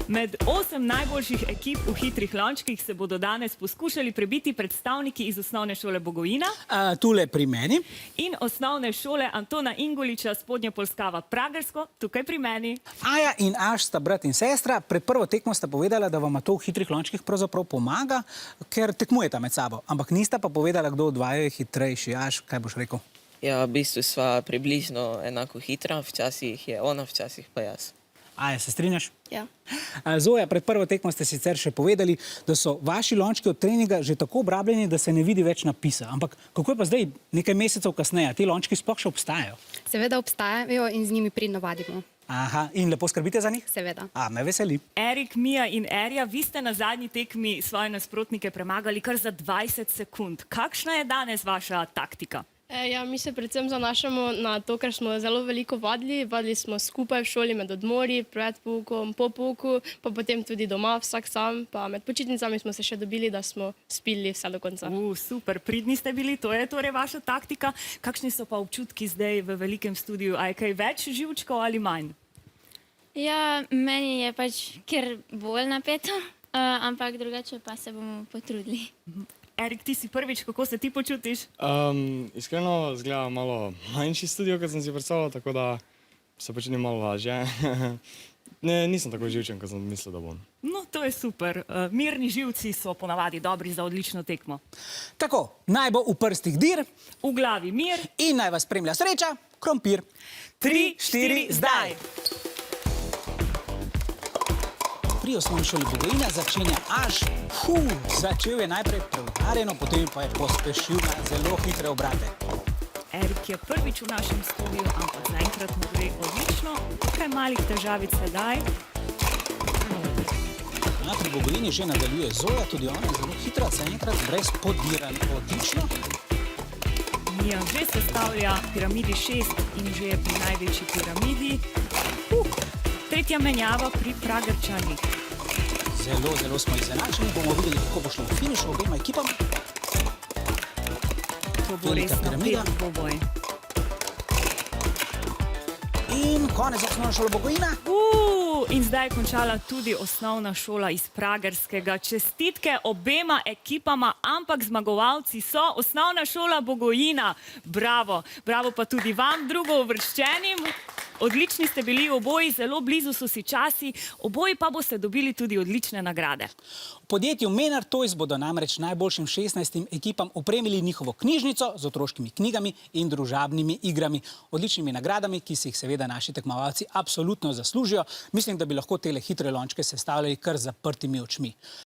Med 8 najboljših ekip v hitrih lončkih se bodo danes poskušali prebiti predstavniki iz osnovne šole Bogojina Tule pri meni. in osnovne šole Antona Ingoliča Spodnja Polskava Pragersko, tukaj pri meni. Aja in Aš sta brat in sestra. Pred prvo tekmo sta povedala, da vama to v hitrih lončkih pravzaprav pomaga, ker tekmujeta med sabo. Ampak nista pa povedala, kdo od vaju je hitrejši. Aš, kaj boš rekel? Ja, v bistvu sva približno enako hitra, včasih je ona, včasih pa jaz. Aja, se strinjaš? Ja. Zoja, pred prvo tekmo ste sicer še povedali, da so vaši lončki od treninga že tako obrabljeni, da se ne vidi več napisa. Ampak kako je pa zdaj, nekaj mesecev kasneje, ti lončki sploh še obstajajo? Seveda obstajajo in z njimi pridno vadimo. Aha, in lepo skrbite za njih? Seveda. Me veseli. Erik, Mija in Erja, vi ste na zadnji tekmi svoje nasprotnike premagali kar za 20 sekund. Kakšna je danes vaša taktika? Ja, mi se predvsem zanašamo na to, ker smo zelo veliko vadili. Vadili smo skupaj v šoli med odmori, pred poukom, po pouku, pa potem tudi doma, vsak sam. Pa med počitnicami smo se še dobili, da smo spili vse do konca. Super, pridni ste bili, to je torej vaša taktika. Kakšni so pa občutki zdaj v velikem studiu? A je kaj več živčkov ali manj? Ja, meni je pač kar bolj napeto, ampak drugače pa se bomo potrudili. Erik, ti si prvič, kako se ti počutiš? Iskreno, zgleda malo manjši studio, kot sem si predstavljal, tako da se počutim malo lažje. Nisem tako živčen, kot sem mislil, da bom. No, to je super. Mirni živci so ponavadi dobri za odlično tekmo. Tako, naj bo v prstih dir V glavi mir. in naj vas spremlja sreča, krompir. 3, 4, zdaj! Pri osnovni šoli Bogojina začenja Aš. Začel je najprej preudarjeno, potem pa je pospešil na zelo hitre obrate. Erik je prvič v našem studiu, ampak zaenkrat mu gre odlično. Kaj malih težavic sedaj. Pri Bogojini že nadaljuje Zoja, tudi ona je zelo hitra, zaenkrat brez podiranj. Odlično. Mija že sestavlja piramidi 6 in že je pri največji piramidi. Tretja menjava pri Pragerčanih. Zelo smo izenačeni, bomo videli, kako bo šlo v finišu obema ekipama. To bo res napet dvoboj. In konec osnovne šole Bogojina. In zdaj je končala tudi osnovna šola iz Pragerskega. Čestitke obema ekipama, ampak zmagovalci so osnovna šola Bogojina. Bravo, bravo pa tudi vam, drugouvrščenim. Odlični ste bili oboji, zelo blizu so si časi, oboji pa boste dobili tudi odlične nagrade. V podjetju Menar Toys bodo namreč najboljšim 16 ekipam opremili njihovo knjižnico z otroškimi knjigami in družabnimi igrami. Odličnimi nagradami, ki si jih seveda naši tekmovalci absolutno zaslužijo. Mislim, da bi lahko tele hitre lončke sestavljali kar z zaprtimi očmi.